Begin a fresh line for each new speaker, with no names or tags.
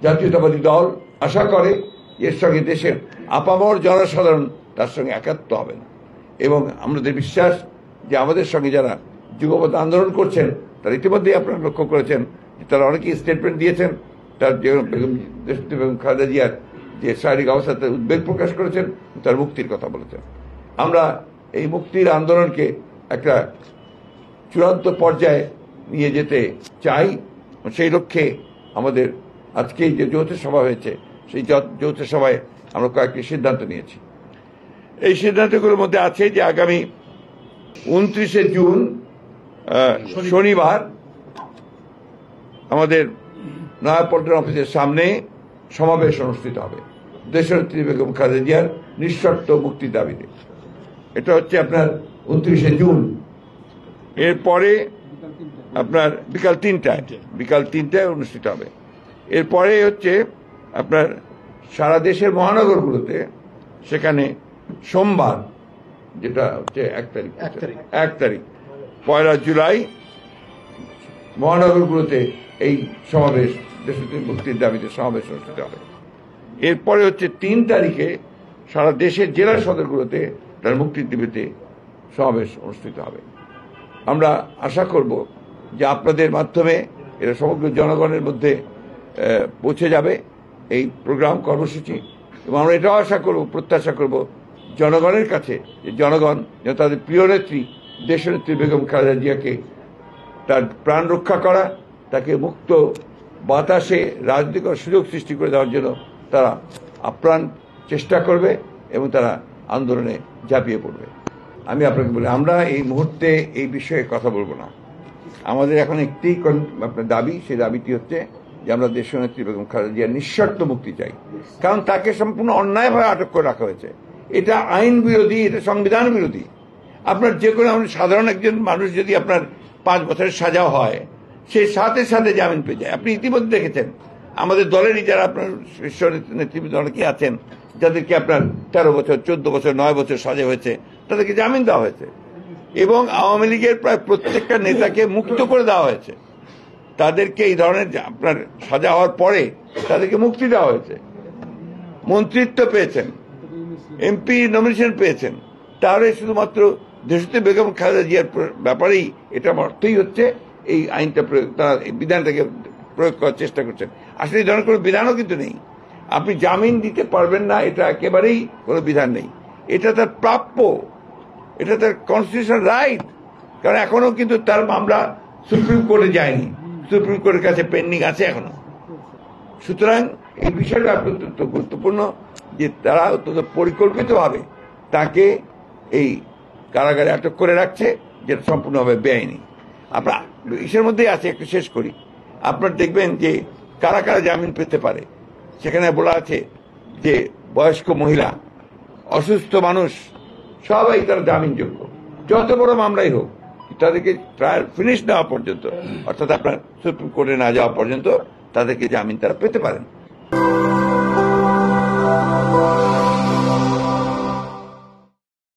জাতীয়তাবাদী দল আশা করে এর সঙ্গে দেশের আপামর জনসাধারণ তার সঙ্গে একাত্ম হবেন এবং আমাদের বিশ্বাস যে আমাদের সঙ্গে যারা যুগপৎ আন্দোলন করছেন তারা ইতিমধ্যেই আপনারা লক্ষ্য করেছেন যে তারা অনেকেই স্টেটমেন্ট দিয়েছেন, তার বেগম খালেদা জিয়ার যে শারীরিক অবস্থাতে উদ্বেগ প্রকাশ করেছেন, তার মুক্তির কথা বলেছেন। আমরা এই মুক্তির আন্দোলনকে একটা চূড়ান্ত পর্যায়ে নিয়ে যেতে চাই। সেই লক্ষ্যে আমাদের আজকে যে যৌথ সভা হয়েছে সেই যৌথ সভায় আমরা কয়েকটি সিদ্ধান্ত নিয়েছি। এই সিদ্ধান্তগুলোর মধ্যে আছে যে আগামী 29শে জুন শনিবার আমাদের নয়াপল্টন অফিসের সামনে সমাবেশ অনুষ্ঠিত হবে দেশনেত্রী বেগম খালেদা জিয়ার নিঃশর্ত মুক্তির দাবিতে। এটা হচ্ছে আপনার 29শে জুন। এরপরে আপনার বিকাল 3টায় অনুষ্ঠিত হবে। এরপরে হচ্ছে আপনার সারা দেশের মহানগরগুলোতে সেখানে সোমবার, যেটা হচ্ছে 1 তারিখ 1 জুলাই মহানগরগুলোতে এই সমাবেশ দেশনেত্রী মুক্তির দাবিতে সমাবেশ অনুষ্ঠিত হবে। এরপরে হচ্ছে 3 তারিখে সারা দেশের জেলা সদরগুলোতে তার মুক্তির দাবিতে সমাবেশ অনুষ্ঠিত হবে। আমরা আশা করব যে আপনাদের মাধ্যমে এরা সমগ্র জনগণের মধ্যে পৌঁছে যাবে এই প্রোগ্রাম কর্মসূচি, এবং আমরা এটাও আশা করব, প্রত্যাশা করব জনগণের কাছে যে জনগণ যেন তাদের প্রিয় নেত্রী দেশনেত্রী বেগম খালেদা জিয়াকে তার প্রাণ রক্ষা করা, তাকে মুক্ত বাতাসে রাজনীতি করার সুযোগ সৃষ্টি করে দেওয়ার জন্য তারা আপ্রাণ চেষ্টা করবে এবং তারা আন্দোলনে ঝাঁপিয়ে পড়বে। আমি আপনাকে বলি, আমরা এই মুহূর্তে এই বিষয়ে কথা বলবো না। আমাদের এখন একটি আপনার দাবি, সেই দাবিটি হচ্ছে যে আমরা দেশনেত্রী বেগম খালেদা জিয়ার নিঃশর্ত মুক্তি চাই। কারণ তাকে সম্পূর্ণ অন্যায়ভাবে আটক করে রাখা হয়েছে। এটা আইন বিরোধী, এটা সংবিধান বিরোধী। আপনার যে কোনো সাধারণ একজন মানুষ যদি আপনার 5 বছরের সাজা হয়, সে সাথে সাথে জামিন পেয়ে যায়। আপনি ইতিমধ্যে দেখেছেন আমাদের দলেরই যারা আপনার শীর্ষ নেতৃবৃন্দ অনেকে আছেন যাদেরকে আপনার 13 বছর, 14 বছর, 9 বছর সাজা হয়েছে, তাদেরকে জামিন দেওয়া হয়েছে। এবং আওয়ামী লীগের প্রায় প্রত্যেকটা নেতাকে মুক্ত করে দেওয়া হয়েছে। তাদেরকে এই ধরনের আপনার সাজা হওয়ার পরে তাদেরকে মুক্তি দেওয়া হয়েছে, মন্ত্রিত্ব পেয়েছেন, এমপি নমিনেশন পেয়েছেন। তাহলে শুধুমাত্র দেশনেত্রী বেগম খালেদা জিয়ার ব্যাপারেই এটা অর্থই হচ্ছে এই আইনটা তারা এই বিধানটাকে প্রয়োগ করার চেষ্টা করছেন। আসলে এই ধরনের কোনো বিধানও কিন্তু নেই। আপনি জামিন দিতে পারবেন না, এটা একেবারেই কোনো বিধান নেই। এটা তার প্রাপ্য, এটা তার কনস্টিটিউশনাল রাইট। কারণ এখনো কিন্তু তার মামলা সুপ্রিম কোর্টে যায়নি, সুপ্রিম কোর্টের কাছে পেন্ডিং আছে এখনো। সুতরাং এই বিষয়টা অত্যন্ত গুরুত্বপূর্ণ যে তারা অত্যন্ত পরিকল্পিতভাবে তাকে এই কারাগারে আটক করে রাখছে, যেটা সম্পূর্ণভাবে বেআইনি। আপনার ইসের মধ্যেই আছে, একটু শেষ করি। আপনার দেখবেন যে কারা কারা জামিন পেতে পারে। সেখানে বলা আছে যে বয়স্ক মহিলা, অসুস্থ মানুষ, সবাই তারা জামিনযোগ্য, যত বড় মামলাই হোক। তাদেরকে ট্রায়াল ফিনিশ নেওয়া পর্যন্ত, অর্থাৎ আপনার সুপ্রিম কোর্টে না যাওয়া পর্যন্ত তাদেরকে জামিন তারা পেতে পারেন।